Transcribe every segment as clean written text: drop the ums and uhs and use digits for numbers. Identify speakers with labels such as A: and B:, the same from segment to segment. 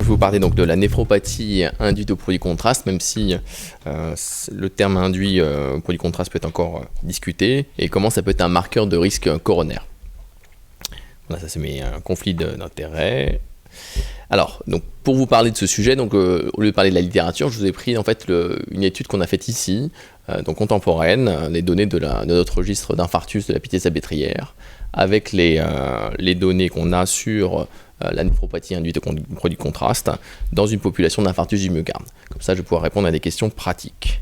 A: vous parler donc de la néphropathie induite au produit contraste, même si le terme induit au produit contraste peut être encore discuté, et comment ça peut être un marqueur de risque coronaire. Voilà, ça c'est mes conflits d'intérêts. Alors, donc, pour vous parler de ce sujet, donc, au lieu de parler de la littérature, je vous ai pris en fait une étude qu'on a faite ici, donc contemporaine, les données de notre registre d'infarctus de la Pitié-Salpêtrière, avec les données qu'on a sur la néphropathie induite au produit contraste dans une population d'infarctus du myocarde. Comme ça, je vais pouvoir répondre à des questions pratiques.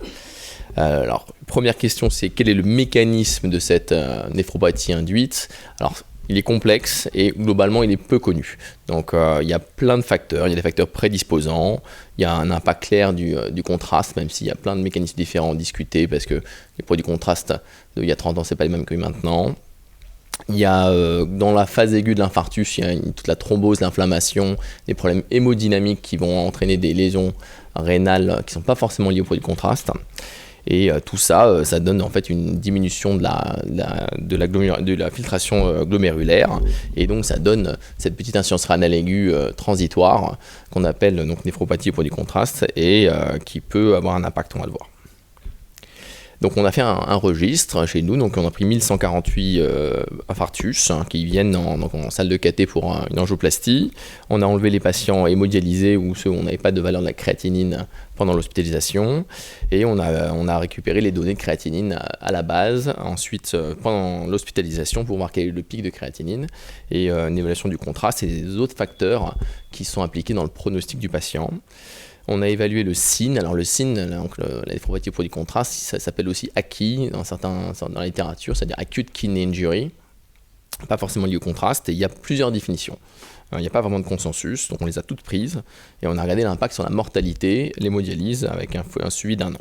A: Alors, première question, c'est quel est le mécanisme de cette néphropathie induite? Alors, il est complexe et globalement il est peu connu. Donc il y a plein de facteurs, il y a des facteurs prédisposants, il y a un impact clair du contraste, même s'il y a plein de mécanismes différents à discuter parce que les produits contrastes il y a 30 ans c'est pas les mêmes que maintenant. Il y a dans la phase aiguë de l'infarctus, il y a toute la thrombose, l'inflammation, des problèmes hémodynamiques qui vont entraîner des lésions rénales qui ne sont pas forcément liées au produit contraste. Et tout ça, ça donne en fait une diminution de la filtration glomérulaire. Et donc ça donne cette petite insuffisance rénale aiguë transitoire qu'on appelle donc néphropathie au produit contraste et qui peut avoir un impact, on va le voir. Donc on a fait un registre chez nous, donc on a pris 1148 infarctus qui viennent en salle de cathé pour une angioplastie. On a enlevé les patients hémodialysés ou ceux où on n'avait pas de valeur de la créatinine pendant l'hospitalisation et on a récupéré les données de créatinine à la base, ensuite pendant l'hospitalisation pour voir quel est le pic de créatinine et une évaluation du contraste et des autres facteurs qui sont impliqués dans le pronostic du patient. On a évalué le SIN. Alors le SIN, donc la néphropathie au produit contraste, ça s'appelle aussi AKI dans la littérature, c'est-à-dire Acute Kidney Injury, pas forcément lié au contraste, et il y a plusieurs définitions. Il n'y a pas vraiment de consensus, donc on les a toutes prises, et on a regardé l'impact sur la mortalité, l'hémodialyse, avec un suivi d'1 an.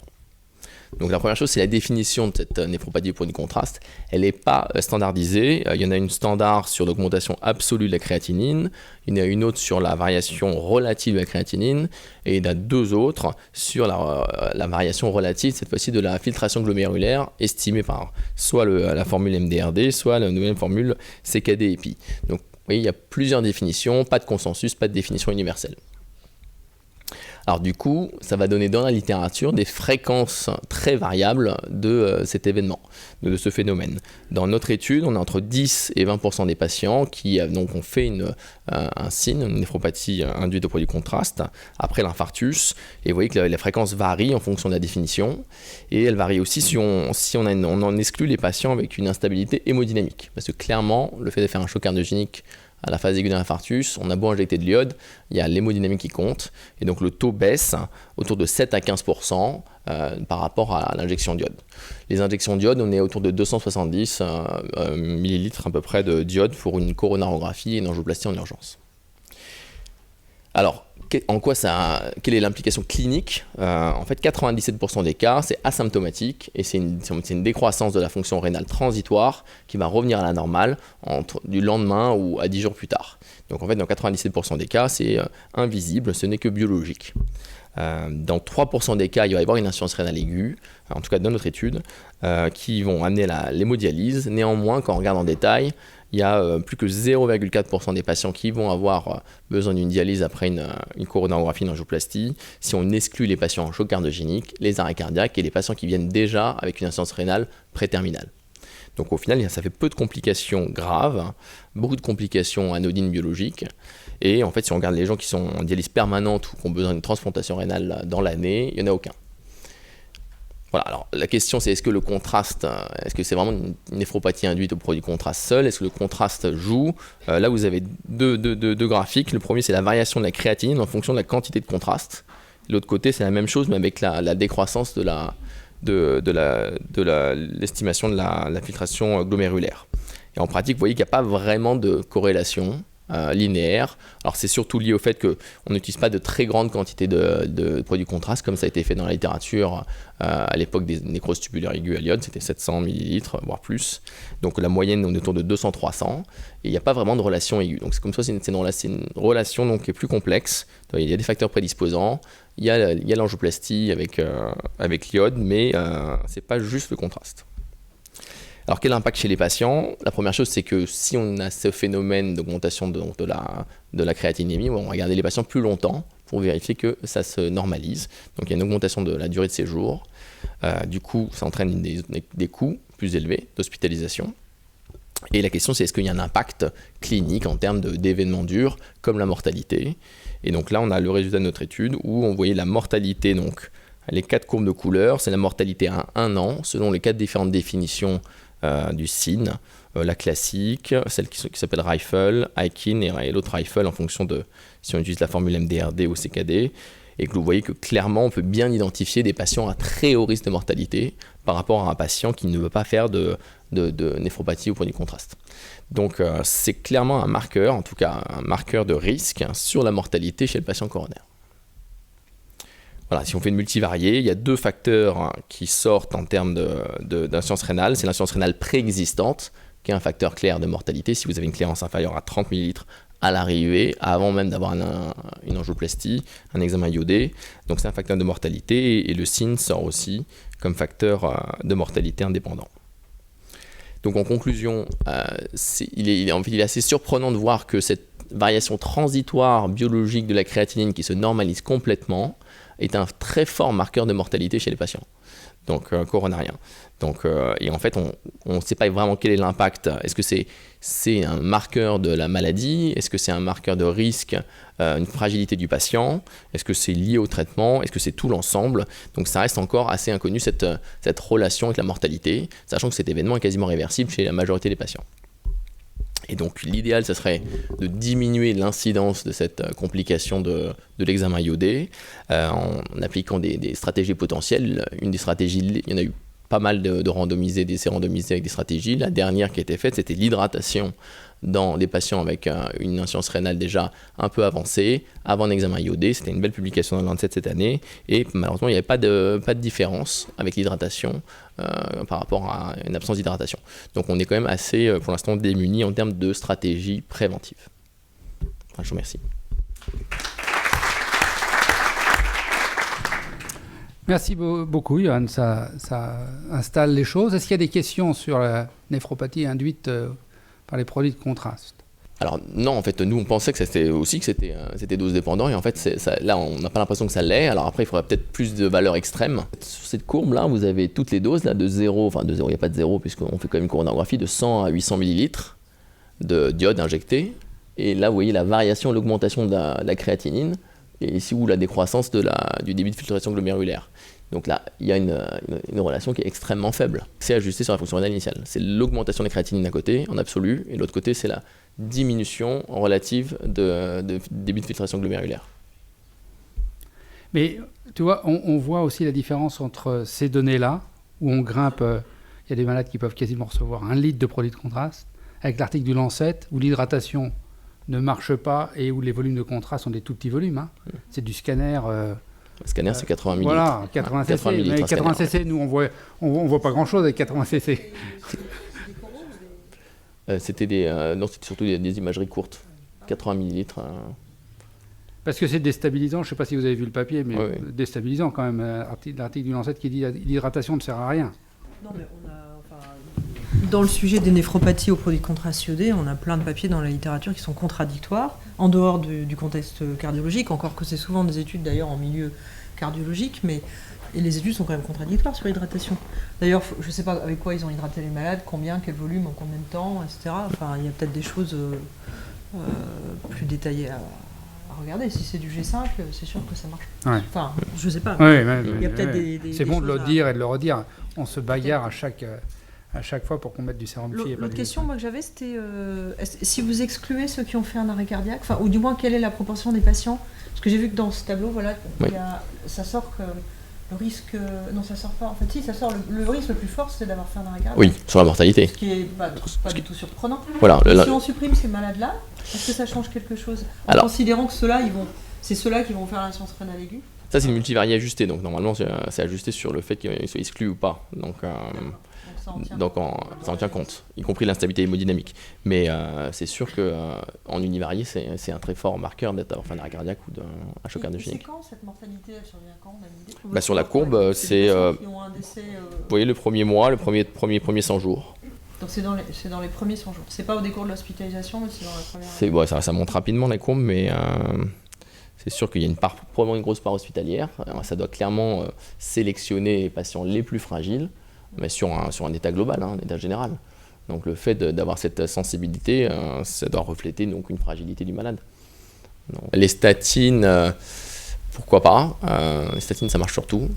A: Donc la première chose, c'est la définition de cette néphropathie au produit contraste. Elle n'est pas standardisée. Il y en a une standard sur l'augmentation absolue de la créatinine, il y en a une autre sur la variation relative de la créatinine, et il y en a deux autres sur la variation relative, cette fois-ci de la filtration glomérulaire, estimée par soit la formule MDRD, soit la nouvelle formule CKD-EPI. Donc vous voyez, il y a plusieurs définitions, pas de consensus, pas de définition universelle. Alors du coup, ça va donner dans la littérature des fréquences très variables de cet événement, de ce phénomène. Dans notre étude, on a entre 10 et 20% des patients qui donc, ont fait un SIN, une néphropathie induite au produit contraste, après l'infarctus. Et vous voyez que les fréquences varient en fonction de la définition. Et elles varient aussi si on en exclut les patients avec une instabilité hémodynamique. Parce que clairement, le fait de faire un choc cardiogénique à la phase aiguë d'un infarctus, on a beau injecter de l'iode, il y a l'hémodynamique qui compte, et donc le taux baisse autour de 7 à 15% par rapport à l'injection d'iode. Les injections d'iode, on est autour de 270 millilitres à peu près de d'iode pour une coronarographie et une angioplastie en urgence. Alors, quelle est l'implication clinique? En fait, 97% des cas, c'est asymptomatique et c'est une décroissance de la fonction rénale transitoire qui va revenir à la normale du lendemain ou à 10 jours plus tard. Donc en fait, dans 97% des cas, c'est invisible, ce n'est que biologique. Dans 3% des cas, il va y avoir une insuffisance rénale aiguë, en tout cas dans notre étude, qui vont amener l'hémodialyse. Néanmoins, quand on regarde en détail, il y a plus que 0,4% des patients qui vont avoir besoin d'une dialyse après une coronarographie, une angioplastie, si on exclut les patients en choc cardiogénique, les arrêts cardiaques et les patients qui viennent déjà avec une insuffisance rénale préterminale. Donc au final, ça fait peu de complications graves, beaucoup de complications anodines biologiques. Et en fait, si on regarde les gens qui sont en dialyse permanente ou qui ont besoin d'une transplantation rénale dans l'année, il n'y en a aucun. Voilà, alors la question c'est est-ce que le contraste, est-ce que c'est vraiment une néphropathie induite au produit contraste seul? Est-ce que le contraste joue? Là vous avez deux graphiques. Le premier c'est la variation de la créatinine en fonction de la quantité de contraste. L'autre côté c'est la même chose mais avec la décroissance de l'estimation de la filtration glomérulaire. Et en pratique vous voyez qu'il n'y a pas vraiment de corrélation linéaire. Alors c'est surtout lié au fait qu'on n'utilise pas de très grandes quantités de produits contraste comme ça a été fait dans la littérature à l'époque des nécroses tubulaires aiguës à l'iode, c'était 700 ml voire plus. Donc la moyenne on est autour de 200-300 et il n'y a pas vraiment de relation aiguë. Donc c'est comme ça, c'est une relation donc, qui est plus complexe. Donc, il y a des facteurs prédisposants, il y a l'angioplastie avec l'iode, mais c'est pas juste le contraste. Alors quel impact chez les patients? La première chose c'est que si on a ce phénomène d'augmentation de la créatinémie, on va regarder les patients plus longtemps pour vérifier que ça se normalise. Donc il y a une augmentation de la durée de séjour. Du coup, ça entraîne des coûts plus élevés d'hospitalisation. Et la question, c'est est-ce qu'il y a un impact clinique en termes d'événements durs, comme la mortalité. Et donc là, on a le résultat de notre étude où on voyait la mortalité, donc les 4 courbes de couleur, c'est la mortalité à 1 an, selon les 4 différentes définitions du SIN. La classique, celle qui s'appelle Rifle, Aikin et l'autre Rifle en fonction de si on utilise la formule MDRD ou CKD. Et que vous voyez que clairement, on peut bien identifier des patients à très haut risque de mortalité par rapport à un patient qui ne veut pas faire de néphropathie au point du contraste. Donc c'est clairement un marqueur, en tout cas un marqueur de risque sur la mortalité chez le patient coronaire. Voilà, si on fait une multivariée, il y a 2 facteurs qui sortent en termes d'insuffisance rénale. C'est l'insuffisance rénale préexistante, qui est un facteur clair de mortalité. Si vous avez une clairance inférieure à 30 ml à l'arrivée, avant même d'avoir une angioplastie, un examen iodé. Donc c'est un facteur de mortalité et le SIN sort aussi comme facteur de mortalité indépendant. Donc en conclusion, il est assez surprenant de voir que cette variation transitoire biologique de la créatinine qui se normalise complètement est un très fort marqueur de mortalité chez les patients, donc coronariens. Donc, et en fait, on ne sait pas vraiment quel est l'impact. Est-ce que c'est un marqueur de la maladie? Est-ce que c'est un marqueur de risque, une fragilité du patient? Est-ce que c'est lié au traitement? Est-ce que c'est tout l'ensemble? Donc ça reste encore assez inconnu, cette relation avec la mortalité, sachant que cet événement est quasiment réversible chez la majorité des patients. Et donc l'idéal, ça serait de diminuer l'incidence de cette complication de l'examen iodé en appliquant des stratégies potentielles. Une des stratégies, il y en a eu pas mal d'essais randomisés avec des stratégies. La dernière qui a été faite, c'était l'hydratation dans des patients avec une insuffisance rénale déjà un peu avancée, avant un examen iodé. C'était une belle publication dans le Lancet cette année. Et malheureusement, il n'y avait pas de différence avec l'hydratation par rapport à une absence d'hydratation. Donc on est quand même assez, pour l'instant, démunis en termes de stratégie préventive. Enfin, je vous remercie.
B: Merci beaucoup, Johan. Ça installe les choses. Est-ce qu'il y a des questions sur la néphropathie induite par les produits de contraste?
A: Alors non, en fait, nous on pensait que c'était dose dépendant et en fait là on n'a pas l'impression que ça l'est. Alors après il faudrait peut-être plus de valeurs extrêmes. Sur cette courbe là vous avez toutes les doses là de 0, il n'y a pas de 0 puisqu'on fait quand même une coronarographie de 100 à 800 ml de d'iode injecté. Et là vous voyez la variation, l'augmentation de la créatinine et ici où la décroissance du débit de filtration glomérulaire. Donc là, il y a une relation qui est extrêmement faible. C'est ajusté sur la fonction rénale initiale. C'est l'augmentation de la créatinine d'un côté, en absolu, et de l'autre côté, c'est la diminution relative de débit de filtration glomérulaire.
B: Mais tu vois, on voit aussi la différence entre ces données-là, où on grimpe, il y a des malades qui peuvent quasiment recevoir 1 litre de produit de contraste, avec l'article du Lancet, où l'hydratation ne marche pas et où les volumes de contraste sont des tout petits volumes. Hein. C'est du scanner...
A: Le scanner, c'est 80 ml.
B: Voilà, 80 cc. Mais 80 cc, nous, on voit pas grand-chose avec 80 cc.
A: C'était surtout des imageries courtes. 80 ml.
B: Parce que c'est déstabilisant. Je ne sais pas si vous avez vu le papier, mais
A: oui.
B: Déstabilisant quand même. L'article du Lancet qui dit l'hydratation ne sert à rien.
C: Non, mais dans le sujet des néphropathies aux produits de contraste iodé, on a plein de papiers dans la littérature qui sont contradictoires, en dehors du contexte cardiologique, encore que c'est souvent des études d'ailleurs en milieu cardiologique, et les études sont quand même contradictoires sur l'hydratation. D'ailleurs, je ne sais pas avec quoi ils ont hydraté les malades, combien, quel volume, en combien de temps, etc. Enfin, il y a peut-être des choses plus détaillées à regarder. Si c'est du G5, c'est sûr que ça marche.
B: Ouais.
C: Enfin, je ne sais pas.
B: Il
C: y a peut-être des
B: c'est bon de le
C: choses
B: dire et de le redire. On se bagarre à chaque fois pour qu'on mette du sérum phi.
C: L'autre question moi, que j'avais, c'était si vous excluez ceux qui ont fait un arrêt cardiaque, ou du moins quelle est la proportion des patients? Parce que j'ai vu que dans ce tableau, voilà,
A: oui.
C: Ça sort que le risque... Non, ça sort pas. En fait, si, ça sort. Le risque le plus fort, c'est d'avoir fait un arrêt cardiaque.
A: Oui, sur la mortalité.
C: Ce qui est pas du tout surprenant.
A: Voilà,
C: si on supprime ces malades-là, est-ce que ça change quelque chose? Considérant que c'est ceux-là qui vont faire l'insuffisance rénale aiguë.
A: Ça, c'est une multivariée ajustée. Donc normalement, c'est ajusté sur le fait qu'ils soient exclus ou pas. Donc ça en tient compte, y compris l'instabilité hémodynamique. Mais c'est sûr qu'en univarié, c'est un très fort marqueur d'avoir fait un arrêt cardiaque ou d'un choc cardiogénique.
C: C'est quand cette mortalité, elle survient quand, on a une idée?
A: Sur la courbe, c'est vous voyez le premier mois, le premier 100 jours.
C: Donc c'est dans les premiers 100 jours. C'est pas au décours de l'hospitalisation, mais c'est dans la première...
A: Ça monte rapidement la courbe, mais c'est sûr qu'il y a probablement une grosse part hospitalière. Alors, ça doit clairement sélectionner les patients les plus fragiles, mais sur un état global, un état général. Donc le fait d'avoir cette sensibilité, ça doit refléter donc une fragilité du malade. Donc, les statines, pourquoi pas. Les statines, ça marche sur tout.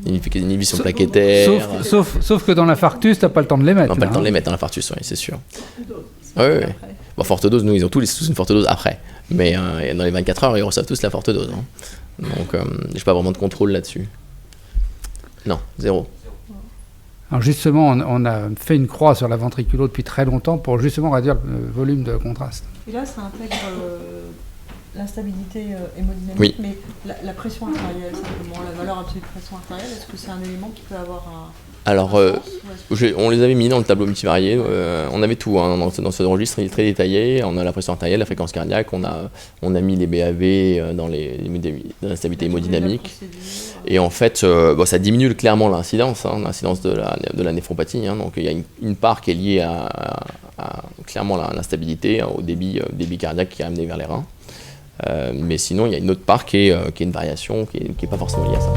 A: Inhibition plaquettaire.
B: Sauf que dans l'infarctus, tu n'as pas le temps de les mettre.
A: Non, pas le temps de les mettre dans l'infarctus, oui, c'est sûr. Oui. Bon, forte dose, nous, ils ont tous une forte dose après. Mais dans les 24 heures, ils reçoivent tous la forte dose. Hein. Donc, je n'ai pas vraiment de contrôle là-dessus. Non, 0.
B: Alors justement, on a fait une croix sur la ventriculo depuis très longtemps pour justement réduire le volume de contraste.
C: Et là, ça intègre l'instabilité hémodynamique,
A: oui.
C: Mais la pression artérielle, simplement, la valeur absolue de pression artérielle, est-ce que c'est un élément qui peut avoir un...
A: Alors, on les avait mis dans le tableau multivarié, on avait tout dans ce registre, il est très détaillé, on a la pression artérielle, la fréquence cardiaque, on a mis les BAV dans l'instabilité hémodynamique, et en fait, ça diminue clairement l'incidence de la néphropathie, hein, donc il y a une part qui est liée à clairement l'instabilité, au débit cardiaque qui est amené vers les reins, mais sinon il y a une autre part qui est une variation qui n'est pas forcément liée à ça.